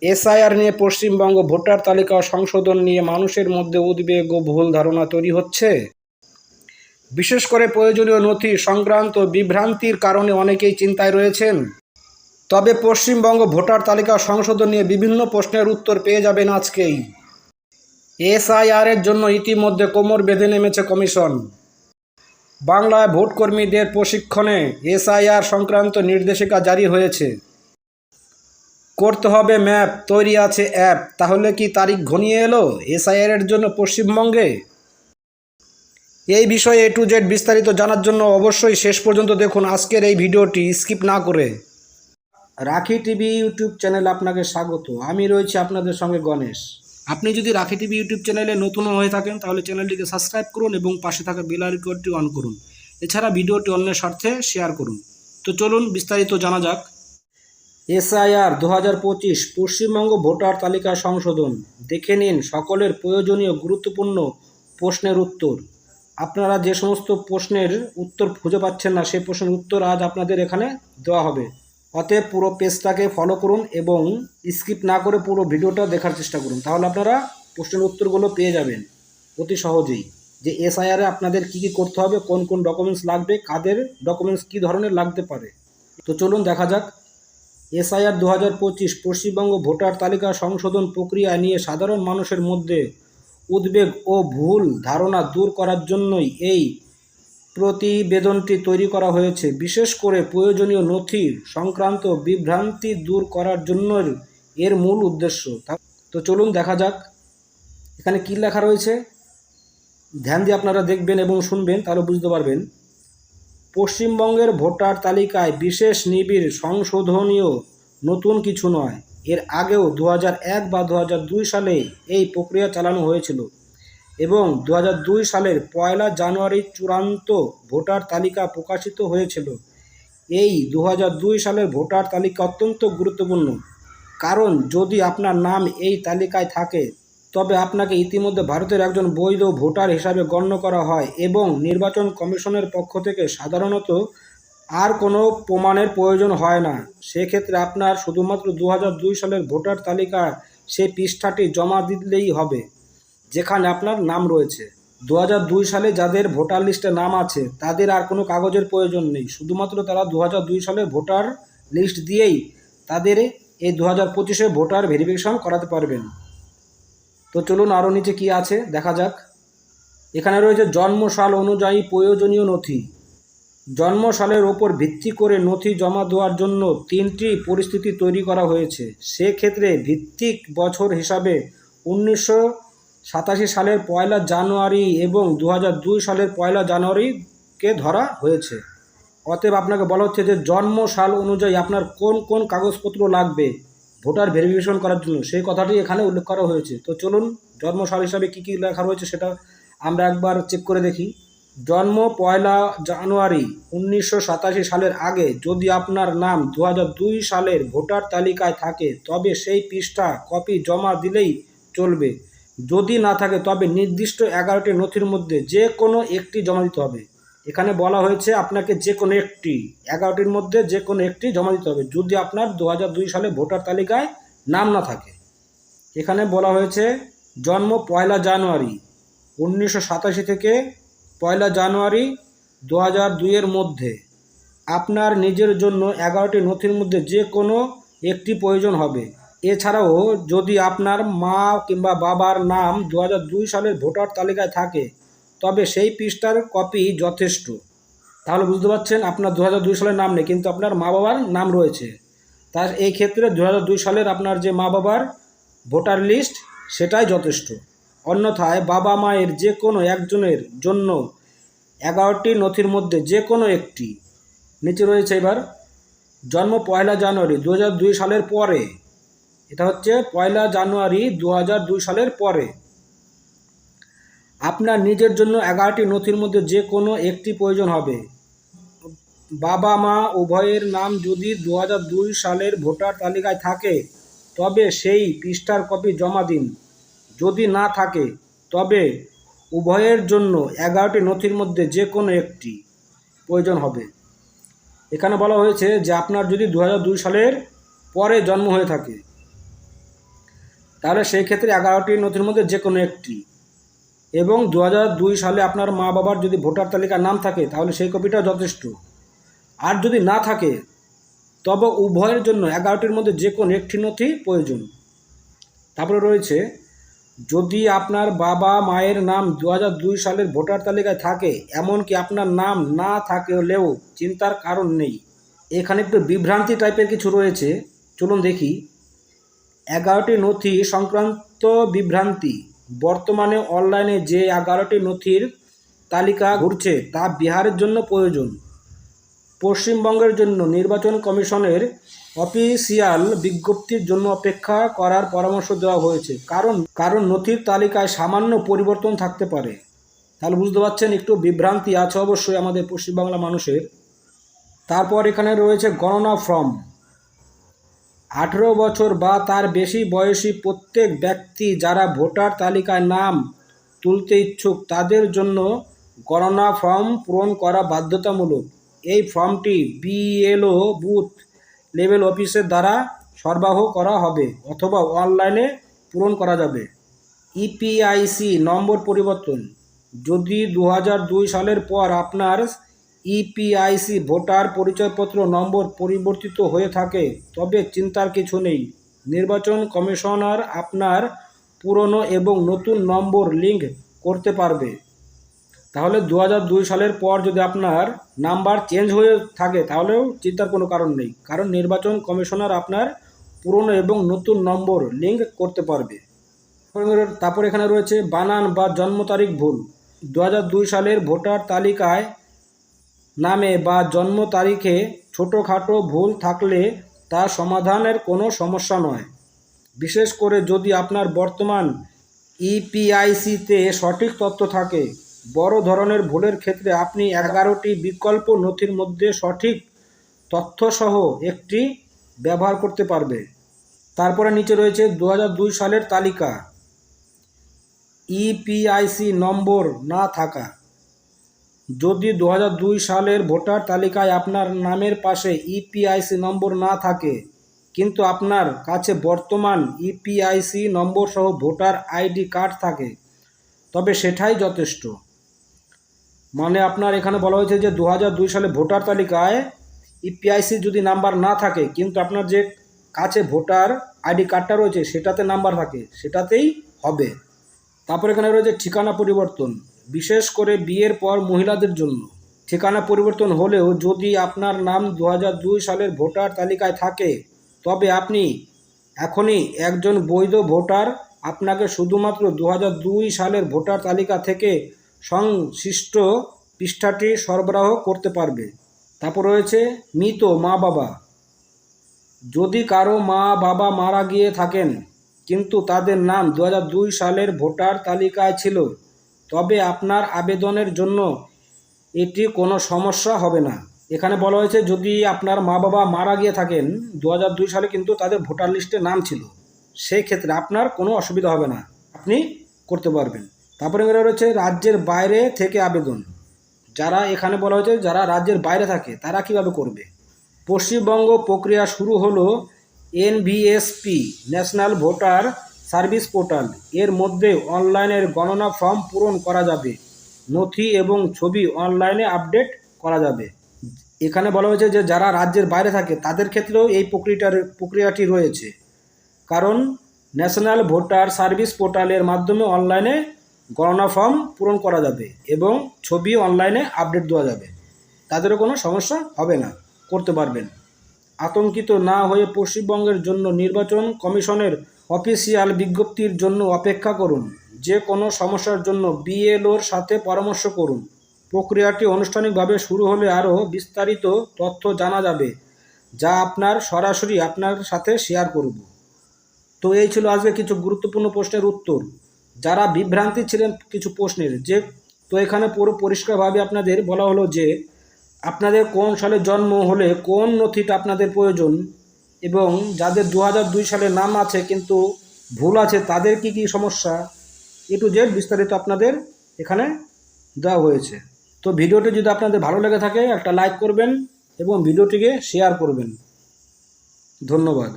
SIR নিয়ে Paschimbanga voter তালিকা সংশোধন নিয়ে মানুষের মধ্যে উদ্বেগ ও ভুল ধারণা তৈরি হচ্ছে। বিশেষ করে প্রয়োজনীয় নথি সংক্রান্ত বিভ্রান্তির কারণে অনেকেই চিন্তায় রয়েছেন। তবে পশ্চিমবঙ্গ ভোটার তালিকা সংশোধন নিয়ে বিভিন্ন প্রশ্নের উত্তর পেয়ে যাবেন আজকেই। এসআইআরের জন্য ইতিমধ্যে কোমর বেঁধে নেমেছে কমিশন। বাংলায় ভোটকর্মীদের প্রশিক্ষণে এসআইআর সংক্রান্ত নির্দেশিকা জারি হয়েছে। করতে হবে ম্যাপ, তৈরি আছে অ্যাপ। তাহলে কি তারিখ ঘনিয়ে এলো এসআইআরের জন্য পশ্চিমবঙ্গে? এই বিষয়ে A to Z বিস্তারিত জানার জন্য অবশ্যই শেষ পর্যন্ত দেখুন আজকের এই ভিডিওটি স্কিপ না করে। রাখি টিভি ইউটিউব চ্যানেল আপনাকে স্বাগত। আমি রয়েছি আপনাদের সঙ্গে গণেশ। আপনি যদি রাখি টিভি ইউটিউব চ্যানেলে নতুন হয়ে থাকেন তাহলে চ্যানেলটিকে সাবস্ক্রাইব করুন এবং পাশে থাকা বেল আইকনটি অন করুন। এছাড়া ভিডিওটি অন্যের স্বার্থে শেয়ার করুন। তো চলুন বিস্তারিত জানা যাক। এসআইআর 2025 পশ্চিমবঙ্গ ভোটার তালিকা সংশোধন। দেখে নিন সকলের প্রয়োজনীয় গুরুত্বপূর্ণ প্রশ্নের উত্তর। আপনারা যে সমস্ত প্রশ্নের উত্তর খুঁজে পাচ্ছেন না সেই প্রশ্নের উত্তর আজ আপনাদের এখানে দেওয়া হবে। অতএব পুরো পেজটাকে ফলো করুন এবং স্কিপ না করে পুরো ভিডিওটা দেখার চেষ্টা করুন। তাহলে আপনারা প্রশ্নের উত্তরগুলো পেয়ে যাবেন অতি সহজেই। যে এসআইআরে আপনাদের কী কী করতে হবে, কোন কোন ডকুমেন্টস লাগবে, কাদের ডকুমেন্টস কী ধরনের লাগতে পারে। তো চলুন দেখা যাক। এসআইআর 2025 পশ্চিমবঙ্গ ভোটার তালিকা সংশোধন প্রক্রিয়া নিয়ে সাধারণ মানুষের মধ্যে উদ্বেগ ও ভুল ধারণা দূর করার জন্যই এই প্রতিবেদনটি তৈরি করা হয়েছে। বিশেষ করে প্রয়োজনীয় নথি সংক্রান্ত বিভ্রান্তি দূর করার জন্য এর মূল উদ্দেশ্য। তো চলুন দেখা যাক এখানে কী লেখা রয়েছে। ধ্যান দিয়ে আপনারা দেখবেন এবং শুনবেন, তাহলে বুঝতে পারবেন। পশ্চিমবঙ্গের ভোটার তালিকায় বিশেষ নিবিড় সংশোধনীয় নতুন কিছু নয়। এর আগেও 2001 বা 2002 সালে এই প্রক্রিয়া চালানো হয়েছিল এবং 2002 সালের 1 জানুয়ারি চূড়ান্ত ভোটার তালিকা প্রকাশিত হয়েছিল। এই 2002 সালের ভোটার তালিকা অত্যন্ত গুরুত্বপূর্ণ, কারণ যদি আপনার নাম এই তালিকায় থাকে তবে আপনাকে ইতিমধ্যে ভারতের একজন বৈধ ভোটার হিসাবে গণ্য করা হয় এবং নির্বাচন কমিশনের পক্ষ থেকে সাধারণত আর কোনো প্রমাণের প্রয়োজন হয় না। সেক্ষেত্রে আপনার শুধুমাত্র 2002 সালের ভোটার তালিকা সেই পৃষ্ঠাটি জমা দিলেই হবে যেখানে আপনার নাম রয়েছে। 2002 সালে যাদের ভোটার লিস্টে নাম আছে তাদের আর কোনো কাগজের প্রয়োজন নেই। শুধুমাত্র তারা 2002 সালের ভোটার লিস্ট দিয়েই তাদের এই 2025-এ ভোটার ভেরিফিকেশন করাতে পারবেন। তো চলুন আরও নিচে কি আছে দেখা যাক। এখানে রয়েছে জন্ম সাল অনুযায়ী প্রয়োজনীয় নথি। জন্ম সালের ওপর ভিত্তি করে নথি জমা দেওয়ার জন্য 3টি পরিস্থিতি তৈরি করা হয়েছে। সেক্ষেত্রে ভিত্তিক বছর হিসাবে 1987 সালের 1 জানুয়ারি এবং 2002 সালের 1 জানুয়ারিকে ধরা হয়েছে। অতএব আপনাকে বলা হচ্ছে যে জন্ম সাল অনুযায়ী আপনার কোন কোন কাগজপত্র লাগবে ভোটার ভেরিফিকেশন করার জন্য, সেই কথাটি এখানে উল্লেখ করা হয়েছে। তো চলুন জন্ম সাল হিসাবে কী কী লেখা রয়েছে সেটা আমরা একবার চেক করে দেখি। জন্ম 1 জানুয়ারি 1987 সালের আগে যদি আপনার নাম 2002 সালের ভোটার তালিকায় থাকে তবে সেই পৃষ্ঠা কপি জমা দিলেই চলবে। যদি না থাকে তবে নির্দিষ্ট 11টি নথির মধ্যে যে কোনো একটি জমা দিতে হবে। এখানে বলা হয়েছে আপনাকে যে কোনো একটি 11টির মধ্যে যে কোনো একটি জমা দিতে হবে যদি আপনার 2002 সালে ভোটার তালিকায় নাম না থাকে। এখানে বলা হয়েছে জন্ম 1 জানুয়ারি 1987 থেকে 1 জানুয়ারি 2002-এর মধ্যে আপনার নিজের জন্য 11টি নথির মধ্যে যে কোনো একটি প্রয়োজন হবে। এছাড়াও যদি আপনার মা কিংবা বাবার নাম 2002 সালের ভোটার তালিকায় থাকে তবে সেই পৃষ্ঠার কপি যথেষ্ট। তাহলে বুঝতে পারছেন আপনার 2002 সালের নাম নেই কিন্তু আপনার মা বাবার নাম রয়েছে। তার এই ক্ষেত্রে 2002 সালের আপনার যে মা বাবার ভোটার লিস্ট সেটাই যথেষ্ট। অন্যথায় বাবা মায়ের যে কোনো একজনের জন্য 11টি নথির মধ্যে যে কোনো একটি। নিচে রয়েছে এবার জন্ম 1 জানুয়ারি 2002 সালের পরে। এটা হচ্ছে 1 জানুয়ারি 2002 সালের পরে আপনার নিজের জন্য 11টি নথির মধ্যে যে কোনো একটি প্রয়োজন হবে। বাবা মা উভয়ের নাম যদি 2002 সালের ভোটার তালিকায় থাকে তবে সেই পৃষ্ঠার কপি জমা দিন। যদি না থাকে তবে উভয়ের জন্য 11টি নথির মধ্যে যে কোনো একটি প্রয়োজন হবে। এখানে বলা হয়েছে যে আপনার যদি 2002 সালের পরে জন্ম হয়ে থাকে তাহলে সেই ক্ষেত্রে 11টি নথির মধ্যে যে কোনো একটি, এবং 2002 সালে আপনার মা বাবার যদি ভোটার তালিকার নাম থাকে তাহলে সেই কপিটা যথেষ্ট। আর যদি না থাকে তবে উভয়ের জন্য 11টির মধ্যে যে কোনো একটি নথি প্রয়োজন। তারপরে রয়েছে, যদি আপনার বাবা মায়ের নাম 2002 সালের ভোটার তালিকায় থাকে, এমনকি আপনার নাম না থাকলেও চিন্তার কারণ নেই। এখানে একটু বিভ্রান্তি টাইপের কিছু রয়েছে, চলুন দেখি। 11টি নথি সংক্রান্ত বিভ্রান্তি। বর্তমানে অনলাইনে যে 11টি নথির তালিকা ঘুরছে তা বিহারের জন্য প্রয়োজন। পশ্চিমবঙ্গের জন্য নির্বাচন কমিশনের অফিসিয়াল বিজ্ঞপ্তির জন্য অপেক্ষা করার পরামর্শ দেওয়া হয়েছে, কারণ নথির তালিকায় সামান্য পরিবর্তন থাকতে পারে। তাহলে বুঝতে পারছেন একটু বিভ্রান্তি আছে অবশ্যই আমাদের পশ্চিমবাংলা মানুষের। তারপর এখানে রয়েছে গণনা ফর্ম। 18 বছর বা তার বেশি বয়সী প্রত্যেক ব্যক্তি যারা ভোটার তালিকায় নাম তুলতে ইচ্ছুক তাদের জন্য গণনা ফর্ম পূরণ করা বাধ্যতামূলক। এই ফর্মটি বিএলও বুথ লেভেল অফিসের দ্বারা সরবরাহ করা হবে অথবা অনলাইনে পূরণ করা যাবে। ইপিআইসি নম্বর পরিবর্তন। যদি 2002 সালের পর আপনার ইপিআইসি ভোটার পরিচয়পত্র নম্বর পরিবর্তিত হয়ে থাকে তবে চিন্তার কিছু নেই। নির্বাচন কমিশনার আপনার পুরনো এবং নতুন নম্বর লিঙ্ক করতে পারবে। তাহলে 2002 সালের পর যদি আপনার নাম্বার চেঞ্জ হয়ে থাকে তাহলেও চিন্তার কোনো কারণ নেই, কারণ নির্বাচন কমিশনার আপনার পুরনো এবং নতুন নম্বর লিঙ্ক করতে পারবে। তারপর এখানে রয়েছে বানান বা জন্ম তারিখ ভুল। 2002 সালের ভোটার তালিকায় নামে বা জন্ম তারিখে ছোটোখাটো ভুল থাকলে তা সমাধানের কোনো সমস্যা নয়। বিশেষ করে যদি আপনার বর্তমান ইপিআইসিতে সঠিক তথ্য থাকে। বড় ধরনের ভুলের ক্ষেত্রে আপনি 11টি বিকল্প নথির মধ্যে সঠিক তথ্যসহ একটি ব্যবহার করতে পারবে। তারপরে নিচে রয়েছে 2002 সালের তালিকা। ইপিআইসি নম্বর না থাকা। যদি 2002 সালের ভোটার তালিকায় আপনার নামের পাশে ইপিআইসি নম্বর না থাকে কিন্তু আপনার কাছে বর্তমান ইপিআইসি নম্বর সহ ভোটার আইডি কার্ড থাকে তবে সেটাই যথেষ্ট। মানে আপনার এখানে বলা হয়েছে যে 2002 সালে ভোটার তালিকায় ইপিআইসি যদি নাম্বার না থাকে কিন্তু আপনার যে কাছে ভোটার আইডি কার্ডটা রয়েছে সেটাতে নাম্বার থাকে, সেটাতেই হবে। তারপর এখানে রয়েছে ঠিকানা পরিবর্তন, বিশেষ করে বিয়ের পর মহিলাদের জন্য। ঠিকানা পরিবর্তন হলেও যদি আপনার নাম 2002 সালের ভোটার তালিকায় থাকে তবে আপনি এখনই একজন বৈধ ভোটার। আপনাকে শুধুমাত্র 2002 সালের ভোটার তালিকা থেকে সংশ্লিষ্ট পৃষ্ঠাটি সরবরাহ করতে পারবে। তারপর রয়েছে মৃত মা বাবা। যদি কারো মা বাবা মারা গিয়ে থাকেন কিন্তু তাদের নাম 2002 সালের ভোটার তালিকায় ছিল তবে আপনার আবেদনের জন্য এটি কোনো সমস্যা হবে না। এখানে বলা হয়েছে যদি আপনার মা বাবা মারা গিয়ে থাকেন 2002 সালে কিন্তু তাদের ভোটার লিস্টে নাম ছিল, সেই ক্ষেত্রে আপনার কোনো অসুবিধা হবে না, আপনি করতে পারবেন। তারপরে এখানে রয়েছে রাজ্যের বাইরে থেকে আবেদন। যারা এখানে বলা হয়েছে যারা রাজ্যের বাইরে থাকে তারা কিভাবে করবে। পশ্চিমবঙ্গ প্রক্রিয়া শুরু হলো NVSP national voter service portal এর মধ্যে অনলাইনের গণনা ফর্ম পূরণ করা যাবে, নথি এবং ছবি অনলাইনে আপডেট করা যাবে। এখানে বলা হয়েছে যে যারা রাজ্যের বাইরে থাকে তাদের ক্ষেত্রেও এই প্রক্রিয়াটি রয়েছে, কারণ ন্যাশনাল ভোটার সার্ভিস পোর্টালের মাধ্যমে অনলাইনে গণনা ফর্ম পূরণ করা যাবে এবং ছবি অনলাইনে আপডেট দেওয়া যাবে, তাদেরও কোনো সমস্যা হবে না, করতে পারবেন। আতঙ্কিত না হয়ে পশ্চিমবঙ্গের জন্য নির্বাচন কমিশনের অফিসিয়াল বিজ্ঞপ্তির জন্য অপেক্ষা করুন। যে কোনো সমস্যার জন্য বিএলওর সাথে পরামর্শ করুন। প্রক্রিয়াটি আনুষ্ঠানিকভাবে শুরু হলে আরও বিস্তারিত তথ্য জানা যাবে যা সরাসরি আপনার সাথে শেয়ার করব। তো এই ছিল আজকে কিছু গুরুত্বপূর্ণ প্রশ্নের উত্তর। যারা বিভ্রান্তি ছিলেন কিছু প্রশ্নের তো এখানে পুরো পরিষ্কারভাবে আপনাদের বলা হলো যে আপনাদের কোন সালে জন্ম হলে কোন নথিটা আপনাদের প্রয়োজন এবং যাদের 2002 সালে নাম আছে কিন্তু ভুল আছে তাদের কি কি সমস্যা, এ টু জেড বিস্তারিত আপনাদের এখানে দেওয়া হয়েছে। তো ভিডিওটি যদি আপনাদের ভালো লেগে থাকে একটা লাইক করবেন এবং ভিডিওটিকে শেয়ার করবেন। ধন্যবাদ।